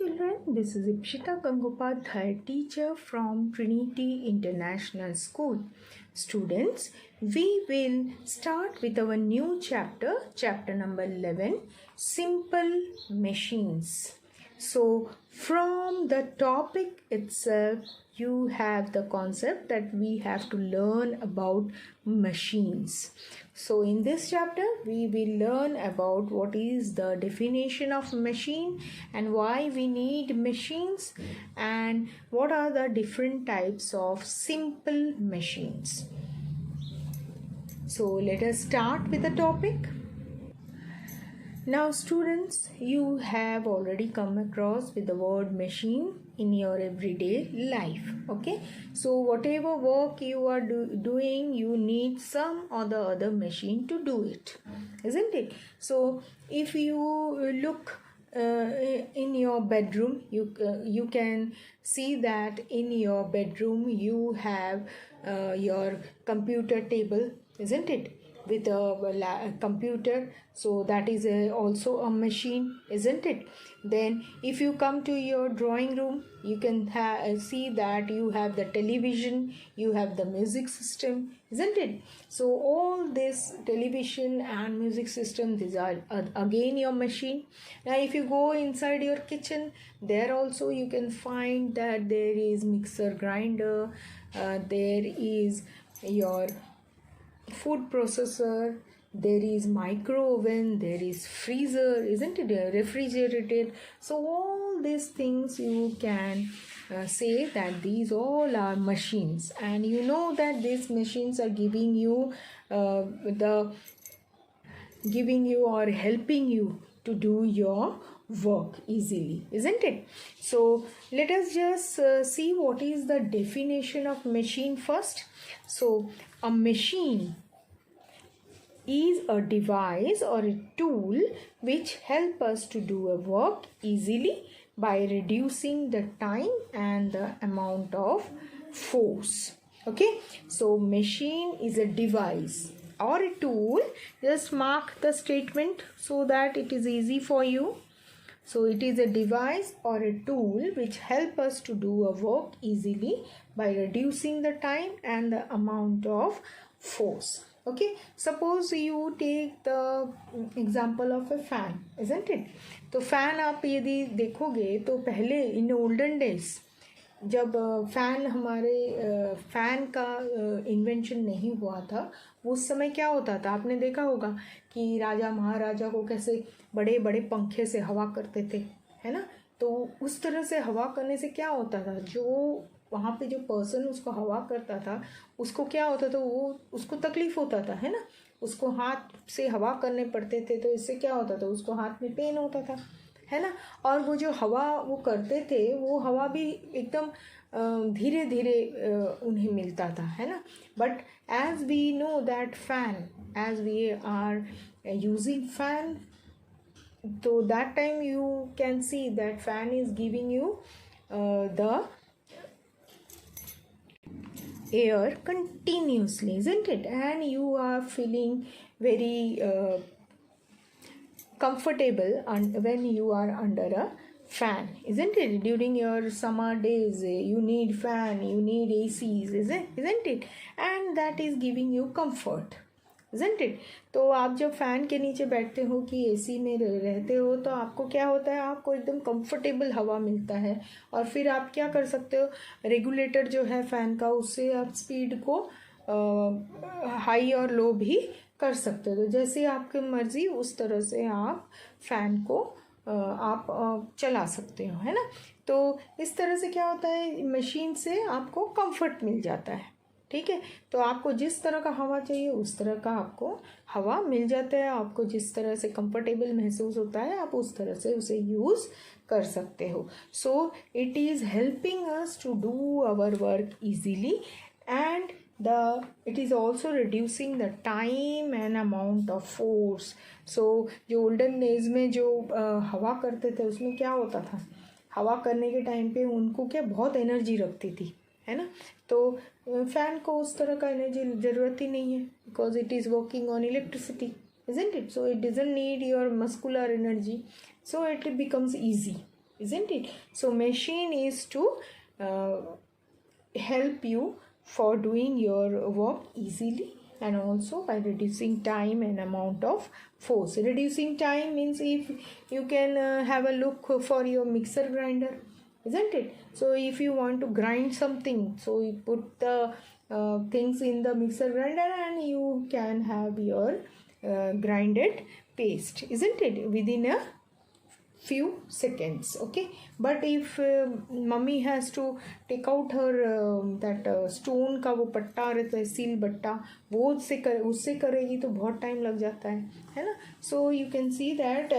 Children, this is Ipshita Gangopadhyay, teacher from Trinity International School. Students, we will start with our new chapter, chapter number 11, Simple Machines. So, from the topic itself, you have the concept that we have to learn about machines. So in this chapter we will learn about what is the definition of machine and why we need machines and what are the different types of simple machines. So let us start with the topic. Now students, you have already come across with the word machine in your everyday life. Okay, so whatever work you are doing, you need some or the other machine to do it, isn't it? So if you look in your bedroom, you can see that in your bedroom you have your computer table, isn't it, with a computer. So that is also a machine, isn't it? Then if you come to your drawing room, you can see that you have the television, you have the music system, isn't it? So all this television and music system, these are again your machine. Now if you go inside your kitchen, there also you can find that there is mixer grinder, there is your food processor, there is micro oven, there is freezer, isn't it, refrigerator. So all these things you can say that these all are machines, and you know that these machines are giving you or helping you to do your work easily, isn't it? So let us just see what is the definition of machine first. So a machine is a device or a tool which help us to do a work easily by reducing the time and the amount of force. Okay, so machine is a device or a tool. Just mark the statement so that it is easy for you. So it is a device or a tool which help us to do a work easily by reducing the time and the amount of force. Okay, suppose you take the example of a fan, isn't it? तो fan आप यदि देखोगे तो पहले in olden days जब fan का invention नहीं हुआ था, उस समय क्या होता था, आपने देखा होगा कि राजा महाराजा को कैसे बड़े बड़े पंखे से हवा करते थे, है ना? तो उस तरह से हवा करने से क्या होता था, जो वहाँ पे जो पर्सन उसको हवा करता था उसको क्या होता था, वो उसको तकलीफ होता था, है ना? उसको हाथ से हवा करने पड़ते थे, तो इससे क्या होता था, उसको हाथ में पेन होता था, है ना? और वो जो हवा वो करते थे, वो हवा भी एकदम धीरे धीरे उन्हें मिलता था, है ना? But as we know that fan, as we are using fan, तो that time you can see that fan is giving you the air continuously, isn't it? And you are feeling very comfortable when you are under a fan, isn't it? During your summer days you need fan, you need ACs, isn't it? And that is giving you comfort, isn't it? तो आप जब fan के नीचे बैठते हो कि AC में रहते हो, तो आपको क्या होता है, आपको एकदम कंफर्टेबल हवा मिलता है, और फिर आप क्या कर सकते हो, रेगुलेटर जो है फ़ैन का, उससे आप स्पीड को हाई और लो भी कर सकते हो। तो जैसे आपकी मर्ज़ी उस तरह से आप फ़ैन को आप चला सकते हो, है ना? तो इस तरह से क्या होता है, मशीन से आपको कंफर्ट मिल जाता है, ठीक है? तो आपको जिस तरह का हवा चाहिए उस तरह का आपको हवा मिल जाता है, आपको जिस तरह से कंफर्टेबल महसूस होता है आप उस तरह से उसे यूज़ कर सकते हो. So it is helping us to do our work easily and it is also reducing the time and amount of force. So जो ओल्डन डेज में जो हवा करते थे उसमें क्या होता था, हवा करने के टाइम पे उनको क्या बहुत एनर्जी रखती थी, है ना? तो फैन को उस तरह का एनर्जी ज़रूरत ही नहीं है, because it is working on electricity, isn't it? So it doesn't need your muscular energy, so it becomes easy, isn't it? So machine is to help you for doing your work easily, and also by reducing time and amount of force. Reducing time means if you can have a look for your mixer grinder, isn't it? So if you want to grind something, so you put the things in the mixer grinder and you can have your grinded paste, isn't it, within a few seconds. Okay, but if mummy has to take out her that stone का वो पट्टा रहता है, seal बट्टा, वो उससे करेगी तो बहुत टाइम लग जाता है ना. So you can see that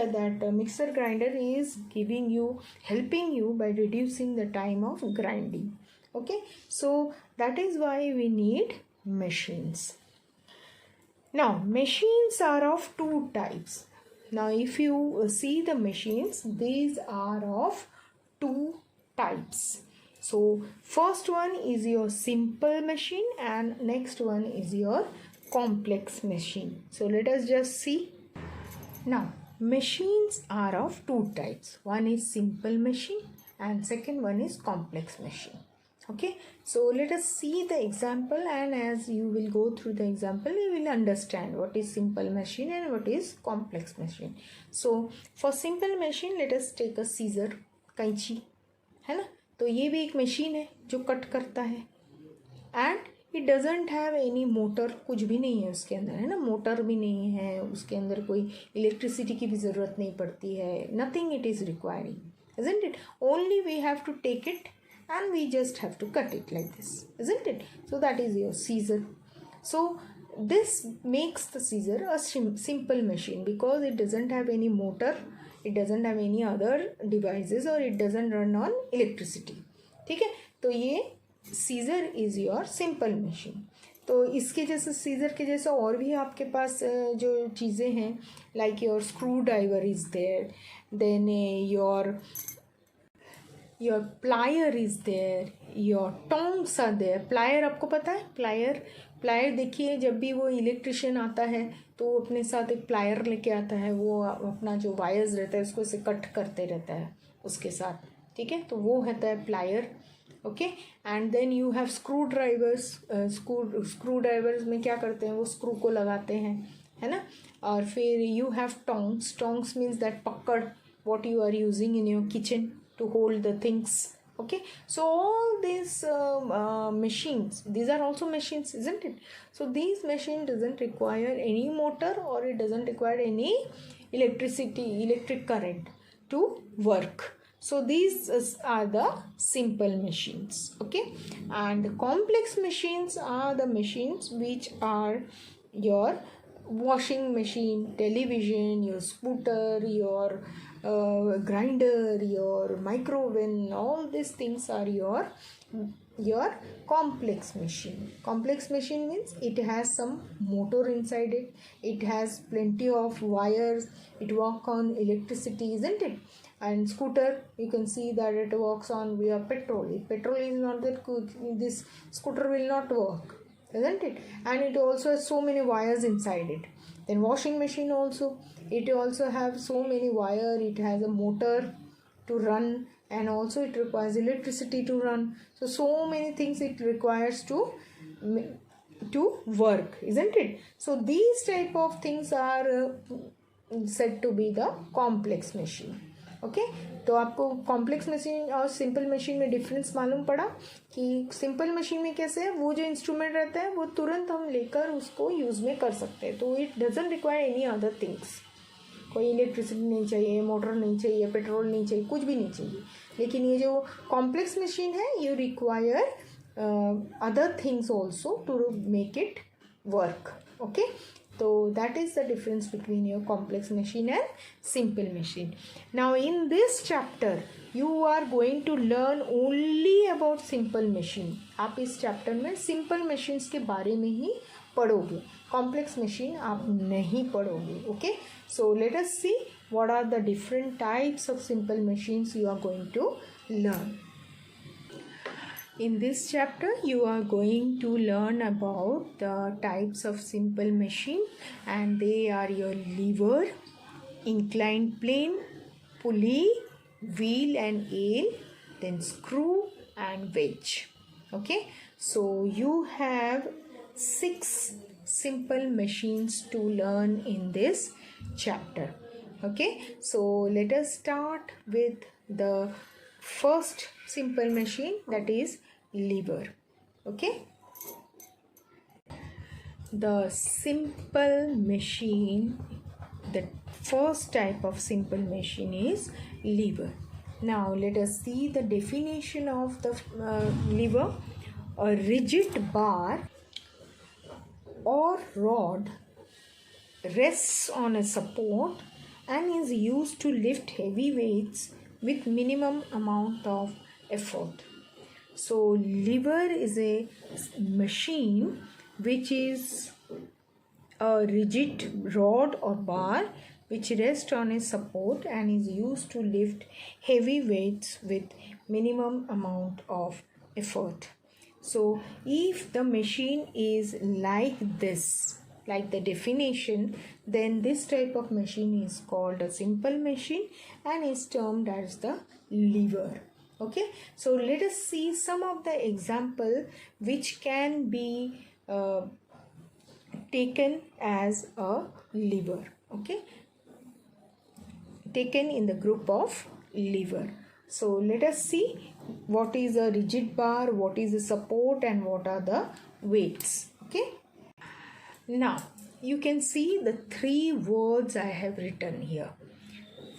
mixer grinder is giving you, helping you by reducing the time of grinding. Okay, so that is why we need machines. Now machines are of two types. Now if you see the machines, these are of two types. So first one is your simple machine and next one is your complex machine. So let us just see. Now machines are of two types. One is simple machine and second one is complex machine. Okay, so let us see the example, and as you will go through the example you will understand what is simple machine and what is complex machine. So for simple machine let us take a scissor, कैंची है ना. तो ये भी एक machine है जो cut करता है, and it doesn't have any motor, कुछ भी नहीं है उसके अंदर, है ना. मोटर भी नहीं है उसके अंदर, कोई इलेक्ट्रिसिटी की भी ज़रूरत नहीं पड़ती है. Nothing it is requiring, isn't it? Only we have to take it and we just have to cut it like this, isn't it? So that is your scissor. So this makes the scissor a simple machine because it doesn't have any motor, it doesn't have any other devices, or it doesn't run on electricity. ठीक है, तो ये scissor is your simple machine. तो इसके जैसे scissor के जैसा और भी आपके पास जो चीज़ें हैं, like your screw driver is there, then your plier is there, your tongs are there. Plier आपको पता है, प्लायर देखिए, जब भी वो इलेक्ट्रिशियन आता है तो वो अपने साथ एक प्लायर लेके आता है, वो अपना जो वायर्स रहता है उसको इसे कट करते रहता है उसके साथ. ठीक है, तो वो होता है plier. Okay, and then you have screw drivers. Screw drivers में क्या करते हैं, वो स्क्रू को लगाते हैं, है ना. और फिर you have tongs means that पकड़, what you are using in your kitchen to hold the things. Okay, so all these machines, these are also machines, isn't it? So these machine doesn't require any motor, or it doesn't require any electric current to work. So these are the simple machines. Okay, and complex machines are the machines which are your washing machine, television, your scooter, your grinder, your microwave. All these things are your complex machine. Complex machine means it has some motor inside it, it has plenty of wires, it works on electricity, isn't it? And scooter, you can see that it works on via petrol. If petrol is not there, this scooter will not work, isn't it? And it also has so many wires inside it. Then washing machine also, it also have so many wire, it has a motor to run, and also it requires electricity to run. So many things it requires to work, isn't it? So these type of things are said to be the complex machine. Okay, तो आपको complex machine और simple machine में difference मालूम पड़ा कि simple machine में कैसे है, वो जो इंस्ट्रूमेंट रहता है वो तुरंत हम लेकर उसको यूज़ में कर सकते हैं. तो it doesn't require any other things, कोई इलेक्ट्रिसिटी नहीं चाहिए, मोटर नहीं चाहिए, पेट्रोल नहीं चाहिए, कुछ भी नहीं चाहिए. लेकिन ये जो कॉम्प्लेक्स मशीन है, you require other things also to make it work. Okay, so that is the difference between your complex machine and simple machine. Now in this chapter you are going to learn only about simple machine. आप इस chapter में simple machines के बारे में ही पढ़ोगे, complex machine आप नहीं पढ़ोगे. Okay, so let us see what are the different types of simple machines you are going to learn. In this chapter you are going to learn about the types of simple machine, and they are your lever, inclined plane, pulley, wheel and awl, then screw and wedge. Okay, so you have 6 simple machines to learn in this chapter. Okay, so let us start with the first simple machine, that is lever. Okay, the simple machine, the first type of simple machine is lever. Now let us see the definition of the lever. A rigid bar or rod rests on a support and is used to lift heavy weights with minimum amount of effort. So lever is a machine which is a rigid rod or bar which rests on a support and is used to lift heavy weights with minimum amount of effort. So if the machine is like this, like the definition, then this type of machine is called a simple machine and is termed as the lever. Okay, so let us see some of the example which can be taken as a lever. Okay, taken in the group of lever. So let us see what is a rigid bar, what is a support, and what are the weights. Okay, now you can see the 3 words I have written here.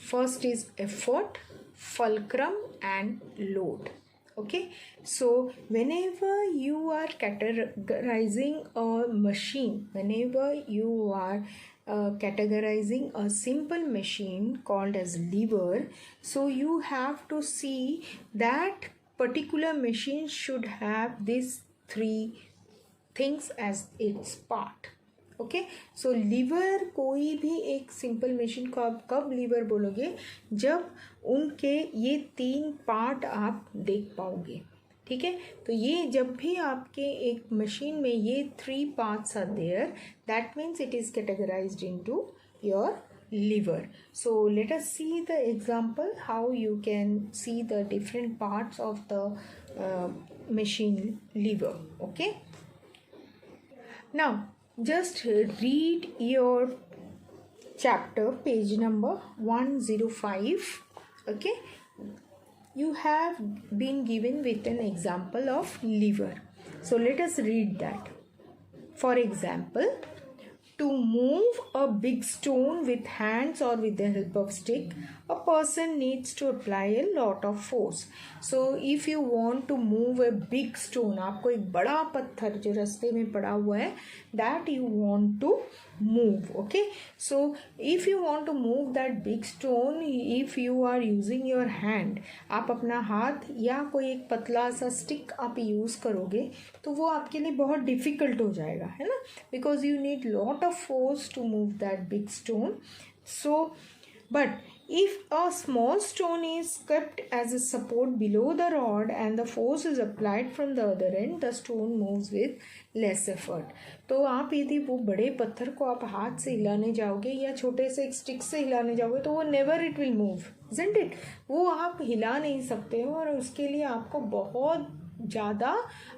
First is effort, fulcrum, and load. Okay, so whenever you are categorizing a machine, whenever you are categorizing a simple machine called as lever, so you have to see that particular machine should have these 3 things as its part. Okay, so lever, कोई भी एक simple machine को आप कब liver बोलोगे, जब उनके ये 3 पार्ट आप देख पाओगे. ठीक है, तो ये जब भी आपके एक मशीन में ये 3 parts are there, that means it is categorised into your lever. So let us see the example how you can see the different parts of the machine lever. Okay, now just read your chapter page number 105. Okay, you have been given with an example of lever, so let us read that. For example, to move a big stone with hands or with the help of stick, a person needs to apply a lot of force. So if you want to move a big stone, आपको एक बड़ा पत्थर जो रास्ते में पड़ा हुआ है, that you want to move. Okay, so if you want to move that big stone, if you are using your hand, आप अपना हाथ या कोई एक पतला सा स्टिक आप यूज़ करोगे तो वो आपके लिए बहुत डिफ़िकल्ट हो जाएगा, है ना, because you need lot of force to move that big stone. So but if a small stone is kept as a support below the rod and the force is applied from the other end, the stone moves with less effort. तो आप यदि वो बड़े पत्थर को आप हाथ से हिलाने जाओगे या छोटे से एक स्टिक से हिलाने जाओगे तो वो never it will move, isn't it? वो आप हिला नहीं सकते हो और उसके लिए आपको बहुत ज़्यादा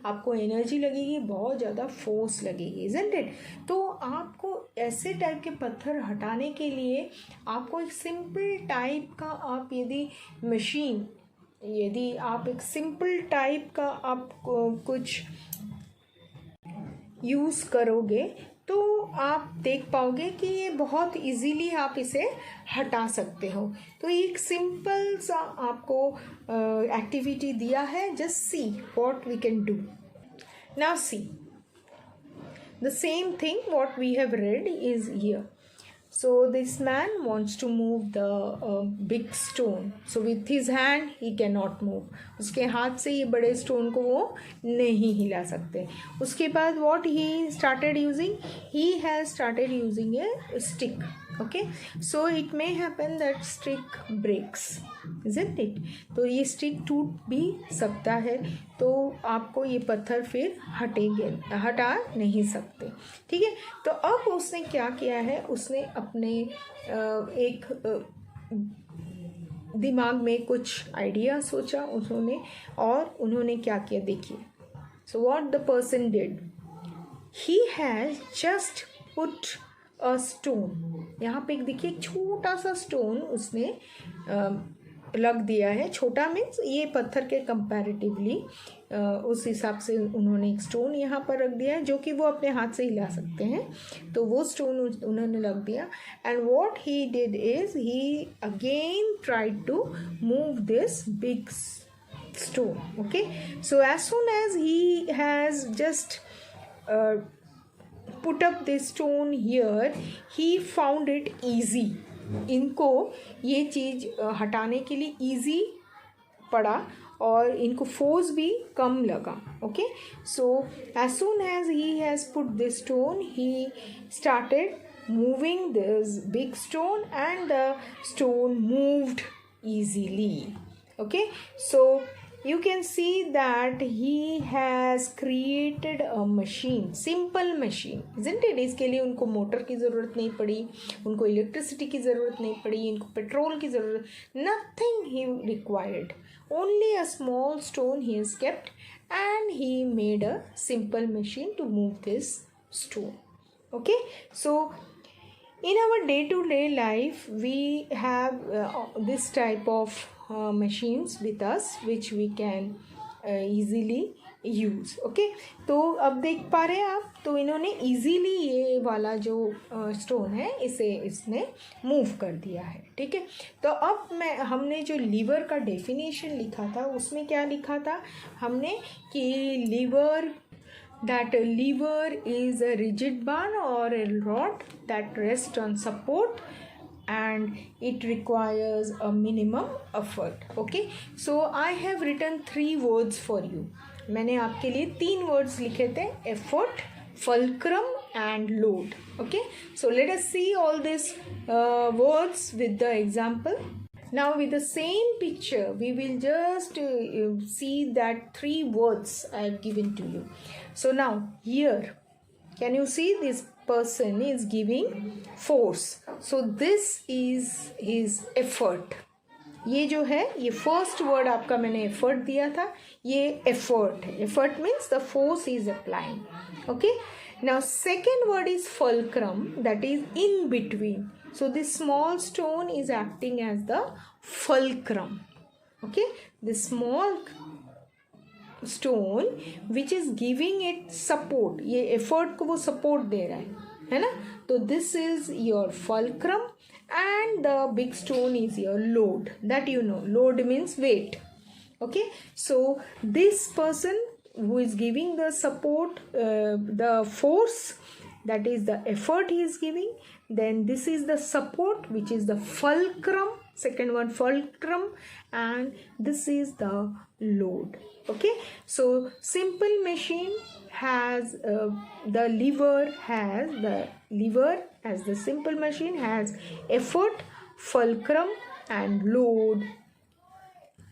आपको एनर्जी लगेगी, बहुत ज़्यादा फोर्स लगेगी, isn't it? तो आपको ऐसे टाइप के पत्थर हटाने के लिए आपको एक सिंपल टाइप का आप यदि आप एक सिंपल टाइप का आप कुछ यूज़ करोगे तो आप देख पाओगे कि ये बहुत इजीली आप इसे हटा सकते हो. तो एक सिंपल सा आपको एक्टिविटी दिया है, just see what we can do. Now see the same thing what we have read is here. So this man wants to move the big stone. So with his hand he cannot move. उसके हाथ से ये बड़े stone को वो नहीं हिला सकते. उसके बाद what he started using? He has started using a stick. Okay, so it may happen that stick breaks, isn't it? तो ये स्टिक टूट भी सकता है, तो आपको ये पत्थर फिर हटा नहीं सकते. ठीक है, तो अब उसने क्या किया है, उसने अपने एक दिमाग में कुछ आइडिया सोचा उन्होंने, और उन्होंने क्या किया देखिए. So what the person did, he has just put a stone. यहाँ पे देखिए एक छोटा सा स्टोन उसने लग दिया है. छोटा मीन्स ये पत्थर के कंपैरेटिवली उस हिसाब से उन्होंने एक स्टोन यहाँ पर रख दिया है, जो कि वो अपने हाथ से हिला सकते हैं. तो वो स्टोन उन्होंने लग दिया. And what he did is he again tried to move this big stone. Okay, so as soon as he has just put up this stone here, he found it easy. इनको ये चीज़ हटाने के लिए easy पड़ा और इनको force भी कम लगा. Okay, so as soon as he has put this stone, he started moving this big stone and the stone moved easily. Okay, so you can see that he has created a machine, simple machine, isn't it? इसके लिए उनको motor की ज़रूरत नहीं पड़ी, उनको electricity की ज़रूरत नहीं पड़ी, इनको पेट्रोल की ज़रूरत, nothing he required, only a small stone he has kept and he made a simple machine to move this stone. Okay, so in our day-to-day life we have this type of machines with us which we can easily use. Okay, तो अब देख पा रहे हैं आप, तो इन्होंने easily ये वाला जो स्टोन है इसे इसने मूव कर दिया है. ठीक है, तो अब हमने जो लीवर का डेफिनेशन लिखा था उसमें क्या लिखा था हमने कि liver, that a lever is a rigid bar or a rod that rests on support and it requires a minimum effort. Okay, so I have written 3 words for you. मैंने आपके लिए 3 words लिखे थे, effort, fulcrum and load. Okay, so let us see all these words with the example. Now with the same picture we will just see that 3 words I have given to you. So now here can you see this person is giving force, so this is his effort. ये जो है ये first word आपका मैंने effort दिया था, ये effort है. Effort means the force is applying. Okay, now second word is fulcrum, that is in between. So this small stone is acting as the fulcrum. Okay, this small stone which is giving it support, ये effort को वो support दे रहा है ना. तो this is your fulcrum and the big stone is your load. That you know, load means weight. Okay, so this person who is giving the support, the force, that is the effort he is giving. Then this is the support which is the fulcrum, second one fulcrum, and this is the load. Okay, so simple machine has the lever as the simple machine has effort, fulcrum and load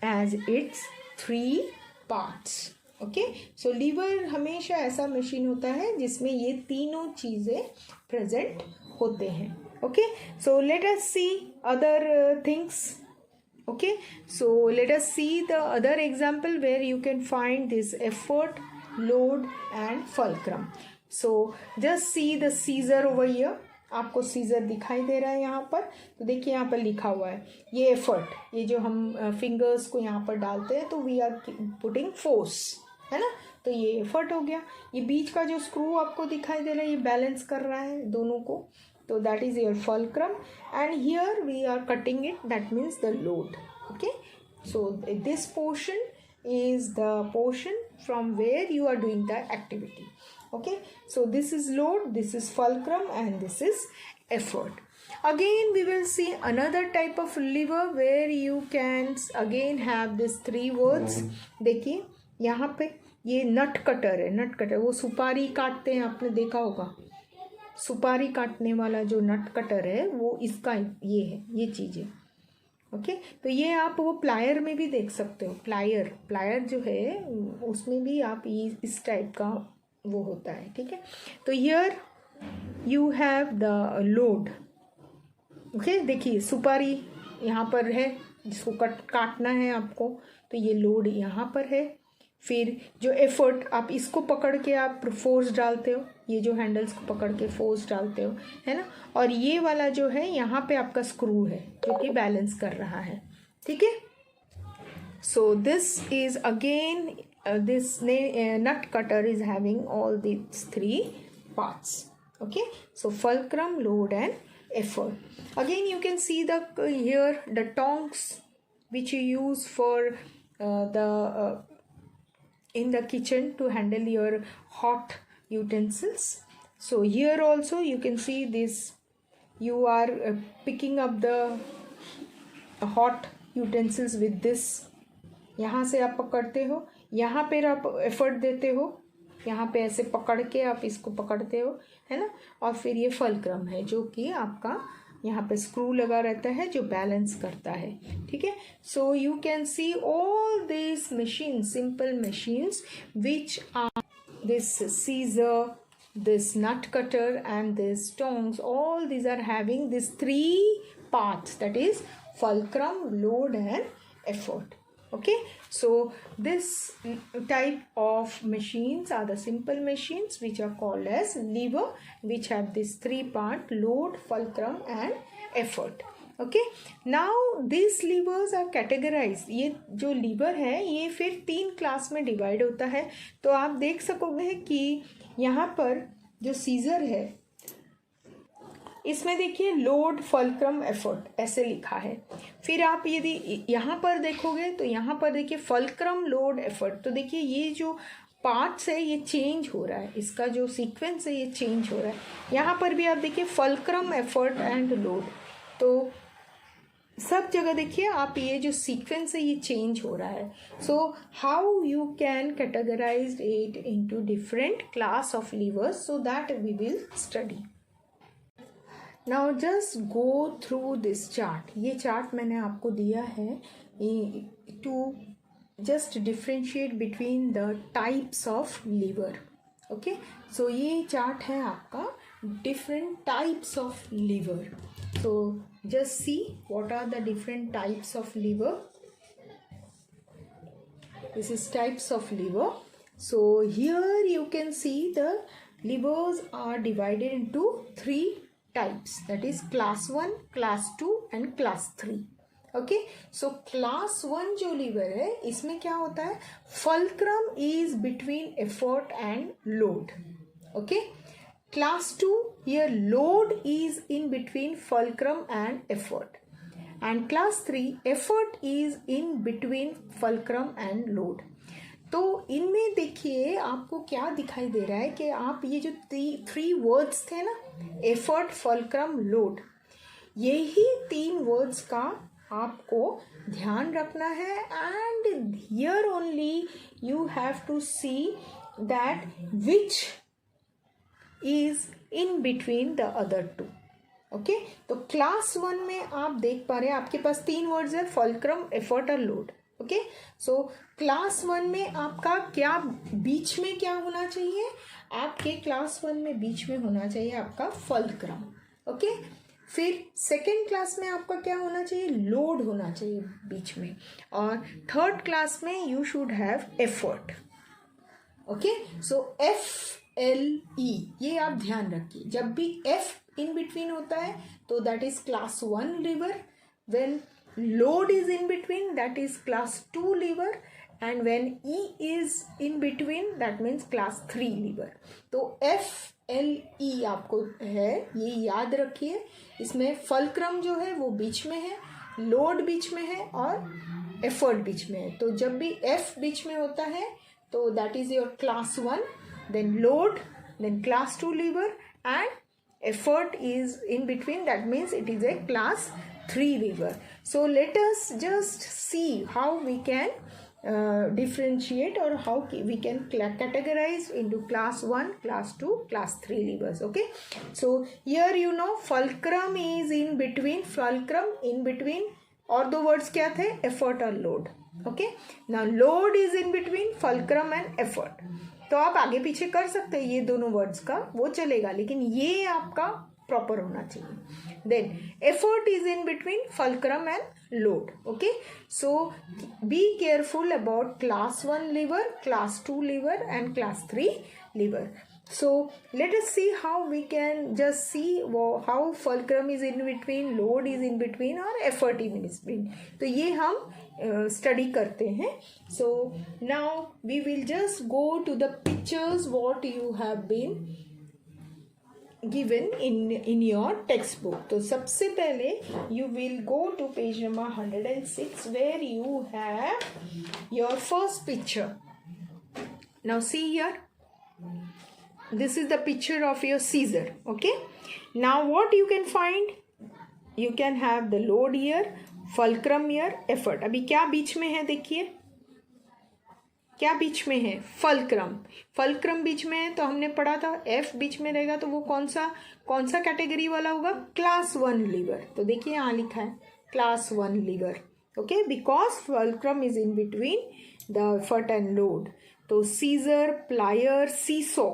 as its 3 parts. Okay, so liver हमेशा ऐसा machine होता है जिसमें ये तीनों चीज़ें present होते हैं. Okay, so let us see other things. Okay, so let us see the other example where you can find this effort, load and fulcrum. So just see the scissor over here. आपको scissor दिखाई दे रहा है यहाँ पर, तो देखिए यहाँ पर लिखा हुआ है ये एफर्ट, ये जो हम फिंगर्स को यहाँ पर डालते हैं तो वी आर पुटिंग फोर्स, है ना. तो ये एफर्ट हो गया. ये बीच का जो स्क्रू आपको दिखाई दे रहा है ये बैलेंस कर रहा है दोनों को, तो that is your fulcrum. And here we are cutting it, that means the load. Okay, so this portion is the portion from where you are doing the activity. Okay, so this is load, this is fulcrum and this is effort. Again we will see another type of lever where you can again have this 3 words. देखिए यहाँ पे ये नट cutter है. नट cutter वो सुपारी काटते हैं, आपने देखा होगा सुपारी काटने वाला जो नट कटर है वो इसका ये है, ये चीज़ है. ओके, तो ये आप वो प्लायर में भी देख सकते हो. प्लायर जो है उसमें भी आप इस टाइप का वो होता है. ठीक है, तो here you have the load. Okay, देखिए सुपारी यहाँ पर है, जिसको काटना है आपको, तो ये लोड यहाँ पर है। फिर जो एफर्ट, आप इसको पकड़ के आप फोर्स डालते हो, ये जो हैंडल्स को पकड़ के फोर्स डालते हो, है ना। और ये वाला जो है यहाँ पे आपका स्क्रू है जो कि बैलेंस कर रहा है, ठीक है। So this is again this nut cutter is having all these three parts. Okay, so fulcrum, load and effort. Again you can see the here the tongs which you use for in the kitchen to handle your hot utensils. So here also you can see this, you are picking up the hot utensils with this. यहाँ से आप पकड़ते हो, यहाँ पे आप effort देते हो, यहाँ पे ऐसे पकड़ के आप इसको पकड़ते हो, है ना। और फिर ये फलक्रम है जो कि आपका यहाँ पे स्क्रू लगा रहता है जो बैलेंस करता है, ठीक है। So you can see all this machine, simple machines which are this scissor, this nut cutter and this tongs, all these are having these three parts, that is fulcrum, load and effort. Okay, so this type of machines are the simple machines which are called as lever, which have this three part, load, fulcrum and effort. Okay, now these levers are categorized. ये जो liver है ये फिर 3 class में divide होता है। तो आप देख सकोगे कि यहाँ पर जो सीजर है इसमें देखिए लोड, फलक्रम, एफर्ट ऐसे लिखा है। फिर आप यदि यहाँ पर देखोगे तो यहाँ पर देखिए फलक्रम, लोड, एफर्ट। तो देखिए ये जो पार्ट्स है ये चेंज हो रहा है, इसका जो सीक्वेंस है ये चेंज हो रहा है। यहाँ पर भी आप देखिए फलक्रम, एफर्ट एंड लोड। तो सब जगह देखिए आप ये जो सीक्वेंस है ये चेंज हो रहा है। So how you can categorise it into different class of levers, so that we will study. Now just go through this chart. ये चार्ट मैंने आपको दिया है to just differentiate between the types of lever. Okay, so ये chart है आपका different types of lever. So just see what are the different types of lever. This is types of lever. So here you can see the levers are divided into 3 types, that is class 1, class 2 and class 3. Okay, so class 1 जो lever है इसमें क्या होता है, fulcrum is between effort and load. Okay, class 2, here load is in between fulcrum and effort, and class 3, effort is in between fulcrum and load. तो इनमें देखिए आपको क्या दिखाई दे रहा है कि आप ये जो 3 वर्ड्स थे ना, एफर्ट, फलक्रम, लोड, यही 3 वर्ड्स का आपको ध्यान रखना है। And here only you have to see that which is in between the other two. Okay, तो क्लास 1 में आप देख पा रहे हैं आपके पास 3 वर्ड्स है, फलक्रम, एफर्ट और लोड। ओके, सो क्लास 1 में आपका क्या बीच में क्या होना चाहिए, आपके क्लास 1 में बीच में होना चाहिए आपका फलक्रम। ओके, फिर सेकेंड क्लास में आपका क्या होना चाहिए, लोड होना चाहिए बीच में, और थर्ड क्लास में you should have effort. Okay, so FLE ये आप ध्यान रखिए, जब भी F इन बिटवीन होता है तो that is class 1 lever, when load is in between that is class 2 lever, and when E is in between that means class 3 lever. तो FLE आपको है ये याद रखिए। इसमें फलक्रम जो है वो बीच में है, लोड बीच में है और एफर्ट बीच में है। तो जब भी F बीच में होता है तो that is your class 1, then load, then class 2 lever, and effort is in between, that means it is a class 3 lever. So let us just see how we can differentiate or how we can categorize into class 1, class 2, class 3 levers. Okay, so here you know fulcrum is in between, fulcrum in between, और 2 words क्या थे, effort और load. Okay, now load is in between fulcrum and effort. तो आप आगे पीछे कर सकते हैं ये दोनों वर्ड्स का, वो चलेगा, लेकिन ये आपका प्रॉपर होना चाहिए. Then effort is in between fulcrum and load. Okay, so be careful about class 1 lever, class 2 lever and class 3 lever. So let us see how we can just see how fulcrum is in between, load is in between or effort is in between. तो ये हम study करते हैं. So now we will just go to the pictures what you have been given in your textbook. तो सबसे पहले you will go to page number 106 where you have your first picture. Now see here. This is the picture of your scissor. Okay, now what you can find, you can have the load here, fulcrum here, effort. अभी क्या बीच में है देखिए, क्या बीच में है, fulcrum. Fulcrum बीच में है तो हमने पढ़ा था F बीच में रहेगा तो वो कौन सा कैटेगरी वाला होगा, क्लास 1 लीवर. तो देखिए यहाँ लिखा है class 1 lever. Okay, because fulcrum is in between the effort and load. तो scissor, plier, seesaw,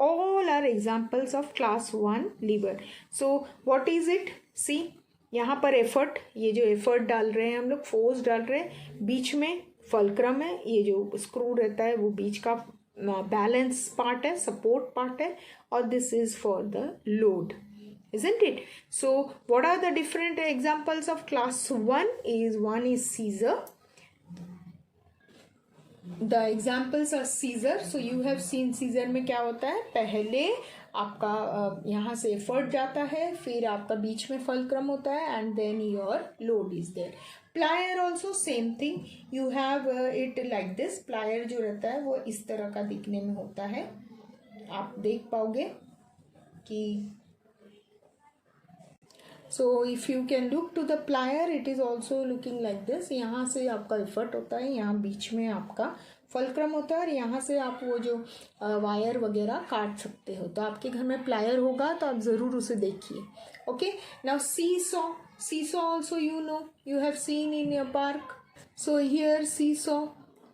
all are examples of class 1 lever. So what is it? See, यहाँ पर एफर्ट, ये जो एफर्ट डाल रहे हैं हम लोग, फोर्स डाल रहे हैं, बीच में फल्क्रम है, ये जो स्क्रू रहता है वो बीच का बैलेंस पार्ट है, सपोर्ट पार्ट है, और this is for the load, isn't it? So what are the different examples of class 1 is, one is scissor. The examples are scissor. So you have seen scissor में क्या होता है, पहले आपका यहाँ से एफर्ट जाता है, फिर आपका बीच में फल्क्रम होता है and then your load is there. Plier also same thing, you have it like this. Plier जो रहता है वो इस तरह का दिखने में होता है, आप देख पाओगे कि so if you can look to the plier it is also looking like this. यहाँ से आपका एफर्ट होता है, यहाँ बीच में आपका फल्क्रम होता है और यहाँ से आप वो जो वायर वगैरह काट सकते हो. तो आपके घर में प्लायर होगा तो आप ज़रूर उसे देखिए. Okay, now seesaw. Seesaw also you know, you have seen in your park. So here seesaw,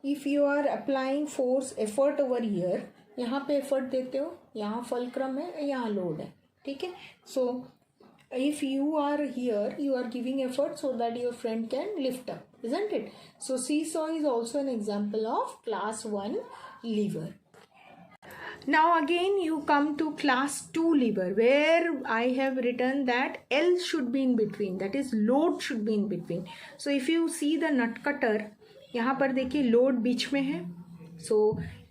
if you are applying force effort over here, यहाँ पे एफर्ट देते हो, यहाँ फल्क्रम है, यहाँ लोड है. ठीक है, सो if you are here, you are giving effort so that your friend can lift up, isn't it? So seesaw is also an example of class 1 lever. Now again you come to class 2 lever where I have written that L should be in between, that is load should be in between. So if you see the nut cutter, यहाँ पर देखिए load बीच में है. So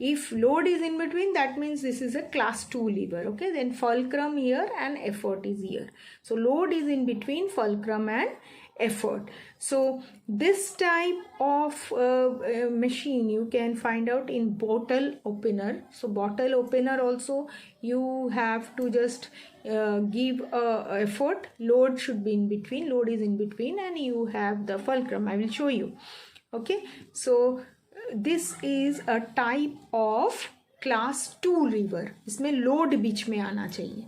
if load is in between, that means this is a class 2 lever. Okay, then fulcrum here and effort is here. So load is in between fulcrum and effort. So this type of machine you can find out in bottle opener. So bottle opener also you have to just give effort, load should be in between, load is in between, and you have the fulcrum. I will show you. Okay, so this is a type of class 2 lever. इसमें load बीच में आना चाहिए.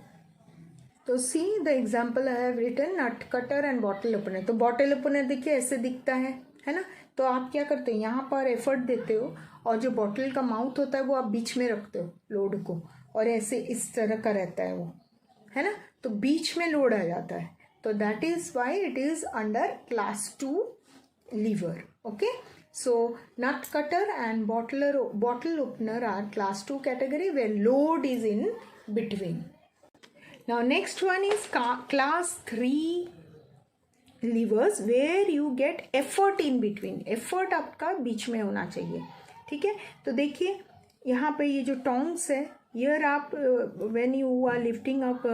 तो see the example I have written nut cutter and bottle opener. तो bottle opener देखिए ऐसे दिखता है ना. तो आप क्या करते हो, यहाँ पर एफर्ट देते हो और जो बॉटल का माउथ होता है वो आप बीच में रखते हो लोड को, और ऐसे इस तरह का रहता है वो, है ना. तो बीच में लोड आ जाता है. तो that is why it is under class 2 lever. Okay, so nut cutter and bottle opener are class 2 category where load is in between. Now next one is class 3 levers where you get effort in between. effort आपका बीच में होना चाहिए. ठीक है, तो देखिए यहाँ पे ये जो tongs है, here आप when you are lifting up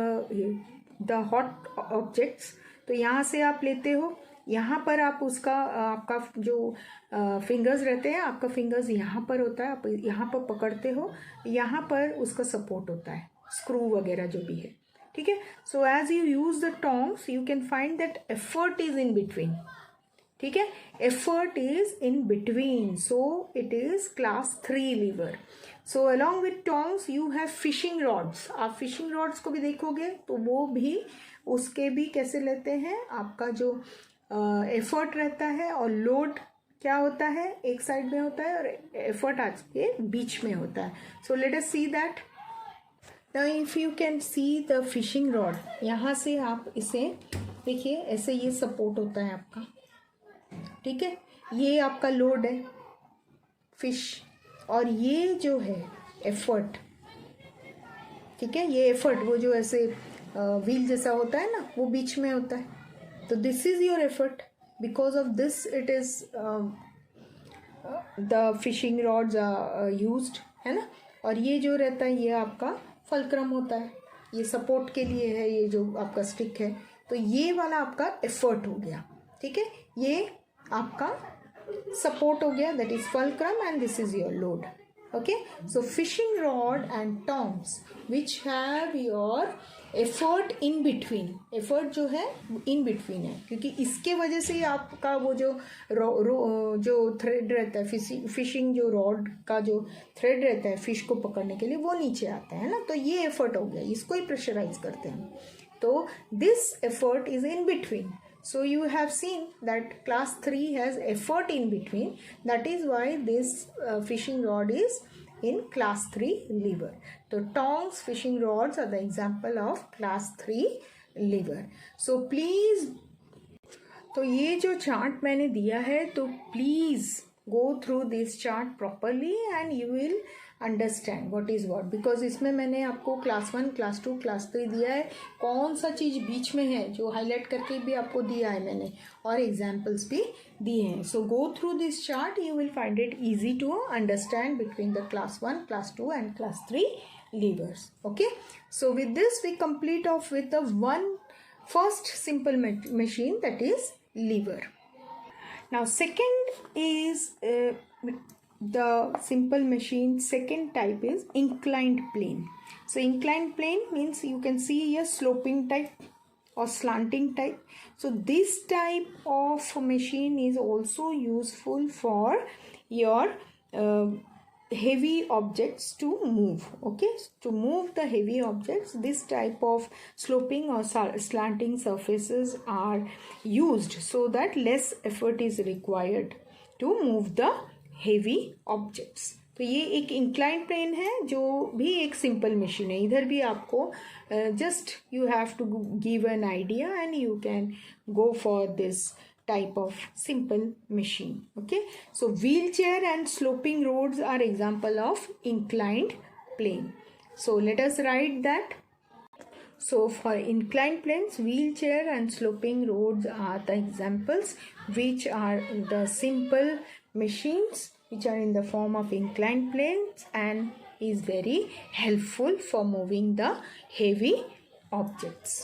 the hot objects, तो यहाँ से आप लेते हो, यहाँ पर आप उसका आपका जो फिंगर्स रहते हैं, आपका फिंगर्स यहाँ पर होता है, आप यहाँ पर पकड़ते हो, यहाँ पर उसका सपोर्ट होता है, स्क्रू वगैरह जो भी है. ठीक है, so as you use the tongs you can find that effort is in between. ठीक है, effort is in between, so it is class 3 lever. So along with tongs you have fishing rods. आप fishing rods को भी देखोगे तो वो भी उसके भी कैसे लेते हैं, आपका जो एफर्ट रहता है और लोड क्या होता है, एक साइड में होता है और एफर्ट आज के बीच में होता है. सो let us see that. Now if you can see the fishing rod, यहाँ से आप इसे देखिए, ऐसे ये सपोर्ट होता है आपका, ठीक है, ये आपका लोड है फिश, और ये जो है एफर्ट, ठीक है, ये एफर्ट वो जो ऐसे व्हील जैसा होता है ना, वो बीच में होता है, तो this is your effort, because of this it is the fishing rods are used, है ना। और ये जो रहता है ये आपका फलक्रम होता है, ये सपोर्ट के लिए है, ये जो आपका स्टिक है, तो ये वाला आपका एफर्ट हो गया, ठीक है, ये आपका सपोर्ट हो गया, that is fulcrum, and this is your load. Okay, so fishing rod and tongs which have your effort in between, effort जो है in between है, क्योंकि इसके वजह से आपका वो जो जो थ्रेड रहता है, फिशिंग जो रॉड का जो थ्रेड रहता है फिश को पकड़ने के लिए, वो नीचे आता है ना, तो ये एफर्ट हो गया, इसको ही प्रेशराइज करते हैं, तो this effort is in between. So you have seen that class 3 has effort in between. That is why this fishing rod is in class 3 lever. So tongs, fishing rods are the example of class 3 lever. So please, तो ये जो chart मैंने दिया है, तो please go through this chart properly and you will understand what is what, because इसमें मैंने आपको क्लास 1, क्लास 2, क्लास 3 दिया है, कौन सा चीज़ बीच में है जो हाईलाइट करके भी आपको दिया है मैंने, और एग्जाम्पल्स भी दिए हैं. So go through this chart, you will find it easy to understand between the class 1, class 2 and class 3 levers. Okay, so with this we complete off with the first simple machine, that is lever. Now second is the simple machine, second type is inclined plane. So inclined plane means you can see a sloping type or slanting type. So this type of machine is also useful for your heavy objects to move. Okay, to move the heavy objects, this type of sloping or slanting surfaces are used so that less effort is required to move the heavy objects. तो ये एक incline plane है, जो भी एक simple machine है. इधर भी आपको just you have to give an idea and you can go for this type of simple machine. Okay, so wheelchair and sloping roads are example of inclined plane. So let us write that. So for inclined planes, wheelchair and sloping roads are the examples which are the simple machines which are in the form of inclined planes and is very helpful for moving the heavy objects.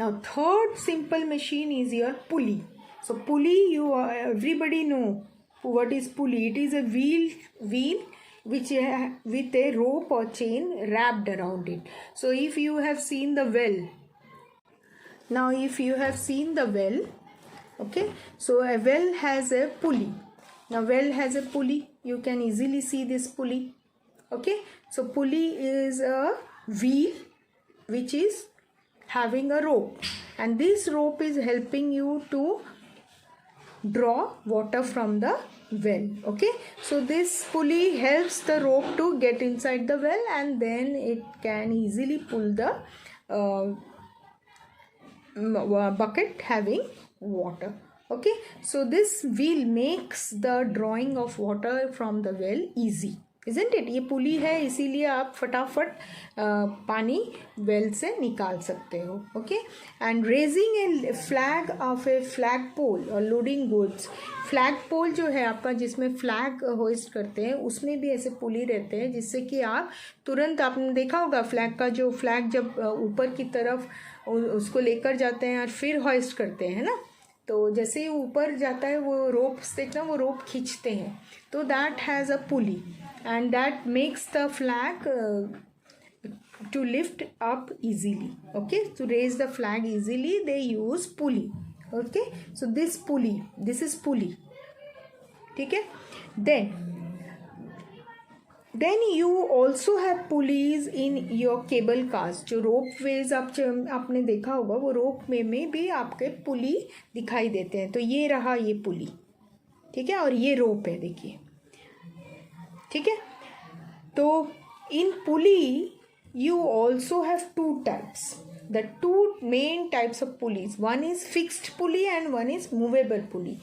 Now third simple machine is your pulley. So pulley, everybody know what is pulley. It is a wheel which with a rope or chain wrapped around it. So if you have seen the well, now if you have seen the well, okay, so a well has a pulley. Now well has a pulley, you can easily see this pulley. Okay, so pulley is a wheel which is having a rope, and this rope is helping you to draw water from the well. Okay, so this pulley helps the rope to get inside the well, and then it can easily pull the bucket having water. Okay, so this wheel makes the drawing of water from the well easy, isn't it? ये पुली है, इसीलिए आप फटाफट पानी well से निकाल सकते हो. Okay, and raising a flag of a flag pole और लोडिंग गुड्स. फ्लैग पोल जो है आपका, जिसमें फ्लैग होइस्ट करते हैं, उसमें भी ऐसे पुली रहते हैं, जिससे कि आप तुरंत, आपने देखा होगा फ्लैग का जो फ्लैग जब ऊपर की तरफ उसको लेकर जाते हैं और फिर होइस्ट करते हैं ना, तो जैसे ही ऊपर जाता है वो रोप देखना, वो रोप खींचते हैं, तो that has a pulley and that makes the flag to lift up easily. Okay, to raise the flag easily they use pulley. Okay, so this pulley, this is pulley. ठीक है, then you also have pulleys in your cable cars. जो rope ways आपने देखा होगा, वो rope में भी आपके पुली दिखाई देते हैं. तो ये रहा ये पुली, ठीक है, और ये rope है, देखिए, ठीक है. तो इन पुली you also have two types. The two main types of pulleys, one is fixed pulley and one is movable pulley.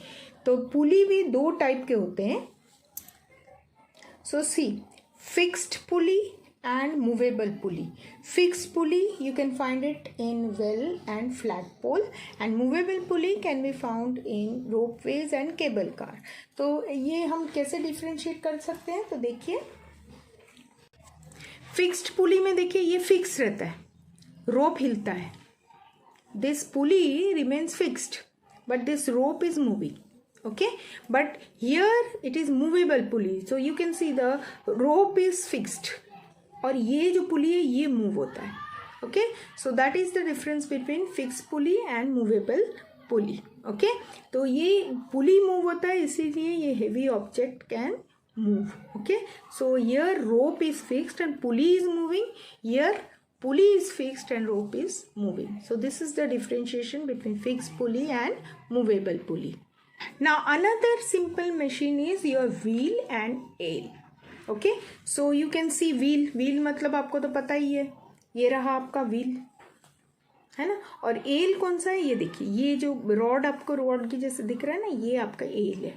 तो पुली भी दो टाइप के होते हैं. So see, fixed pulley and movable pulley. Fixed pulley you can find it in well and flagpole, and movable pulley can be found in ropeways and cable car. तो ये हम कैसे डिफ्रेंशिएट कर सकते हैं? तो देखिए, फिक्स्ड पुली में देखिए ये फिक्स रहता है, रोप हिलता है. This pulley remains fixed but this rope is moving. Okay, but here it is movable pulley, so you can see the rope is fixed और ये जो पुली है ये मूव होता है. Okay, so that is the difference between fixed pulley and movable pulley. Okay, तो ये पुली move होता है इसीलिए ये heavy object can move. Okay, so here rope is fixed and pulley is moving. Here pulley is fixed and rope is moving. So this is the differentiation between fixed pulley and movable pulley. Now another simple machine is your wheel and awl. Okay, so you can see wheel मतलब आपको तो पता ही है, ये रहा आपका wheel है ना. और awl कौन सा है? ये देखिए, ये जो रॉड आपको रॉड की जैसे दिख रहा है ना, ये आपका awl है.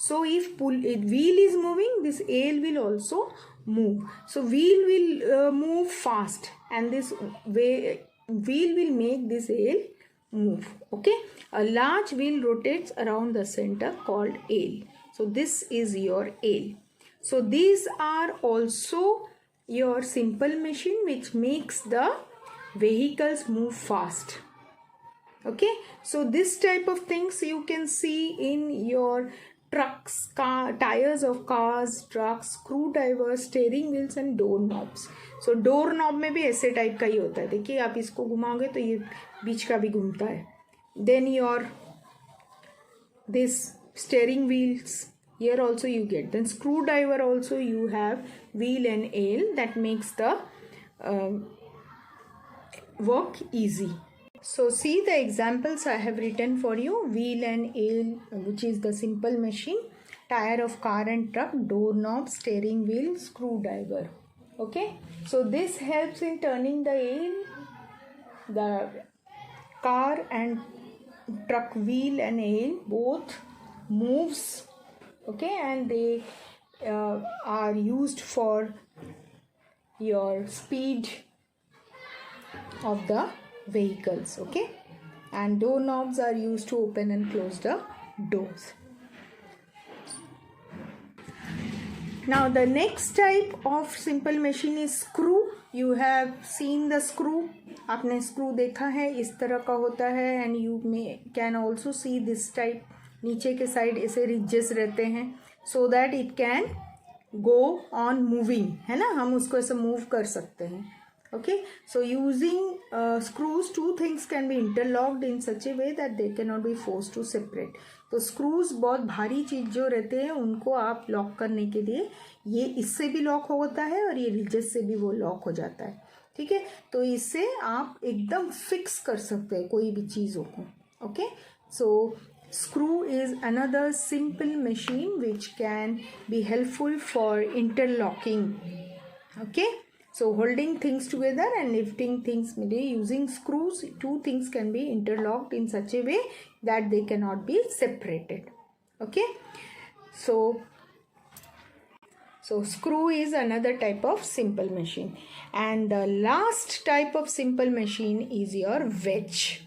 So if wheel is moving, this awl will also move. So wheel will move fast and this wheel will make this awl move. Okay, a large wheel rotates around the center called awl. So this is your awl. So these are also your simple machine which makes the vehicles move fast. Okay, so this type of things you can see in your trucks, tires of cars, trucks, screwdrivers, steering wheels and door knobs. So door knob में भी ऐसे type का ही होता है. देखिए, आप इसको घुमाओगे तो ये बीच का भी घूमता है. Then your this steering wheels, here also you get. Then screwdriver also you have wheel and awl that makes the work easy. So see the examples I have written for you. Wheel and awl, which is the simple machine, tire of car and truck, doorknob, steering wheel, screwdriver. Okay, so this helps in turning the awl, the car and truck wheel and awl both moves. Okay, and they are used for your speed of the vehicles. Okay, and door knobs are used to open and close the doors. Now the next type of simple machine is screw. You have seen the screw. आपने screw देखा है, इस तरह का होता है. And you can also see this type. नीचे के साइड ऐसे ridges रहते हैं so that it can go on moving, है ना. हम उसको ऐसे move कर सकते हैं. Okay, so using screws, two things can be interlocked in such a way that they cannot be forced to separate. तो screws बहुत भारी चीज जो रहते हैं उनको आप लॉक करने के लिए ये इससे भी लॉक होता है और ये रिजेस से भी वो लॉक हो जाता है. ठीक है, तो इससे आप एकदम फिक्स कर सकते हैं कोई भी चीज़ों को. Okay, so screw is another simple machine which can be helpful for interlocking. Okay, so holding things together and lifting things using screws, two things can be interlocked in such a way that they cannot be separated. Okay, so screw is another type of simple machine, and the last type of simple machine is your wedge.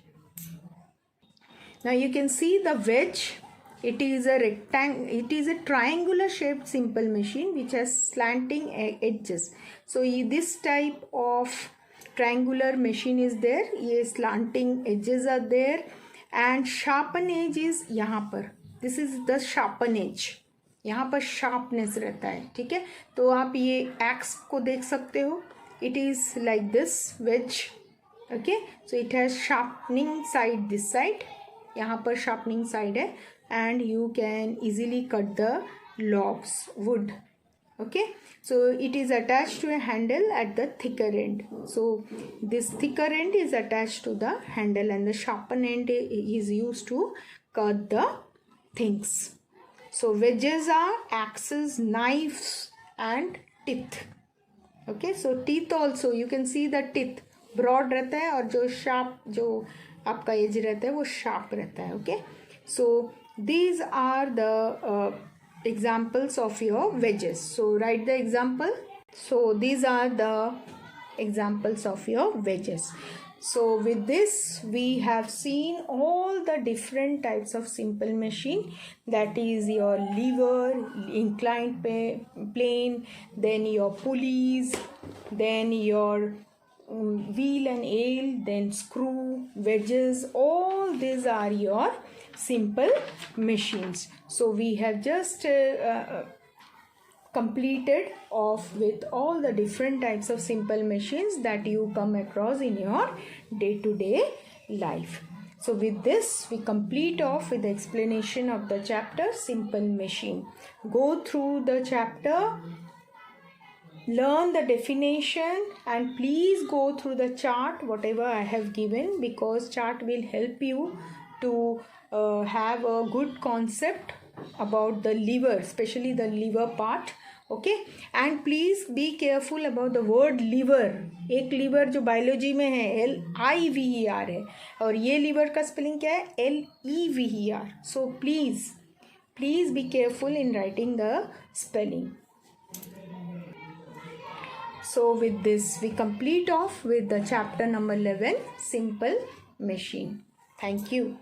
Now you can see the wedge. It is a triangular shaped simple machine which has slanting edges. So this type of triangular machine is there. ये slanting edges are there and sharpen edge is यहाँ पर. This is the sharpen edge. यहाँ पर sharpness रहता है. ठीक है, तो आप ये axe को देख सकते हो. It is like this wedge. Okay, so it has sharpening side this side. यहाँ पर sharpening side है and you can easily cut the logs, wood. Okay, so it is attached to a handle at the thicker end. So this thicker end is attached to the handle and the sharpen end is used to cut the things. So wedges are axes, knives and teeth. Okay, so teeth also you can see the teeth broad रहता है और जो sharp जो आपका edge रहता है वो sharp रहता है. Okay, so these are the examples of your wedges. So write the example. So these are the examples of your wedges. So with this we have seen all the different types of simple machine, that is your lever, inclined plane, then your pulleys, then your wheel and awl, then screw, wedges. All these are your simple machines. So we have just completed off with all the different types of simple machines that you come across in your day-to-day life. So with this we complete off with the explanation of the chapter simple machine. Go through the chapter, learn the definition, and please go through the chart whatever I have given, because chart will help you to have a good concept about the liver, especially the liver part. Okay, and please be careful about the word liver. एक liver जो biology में है LIVER है, और ये liver का spelling क्या है LEVER. So please be careful in writing the spelling. So with this we complete off with the chapter number 11, simple machine. Thank you.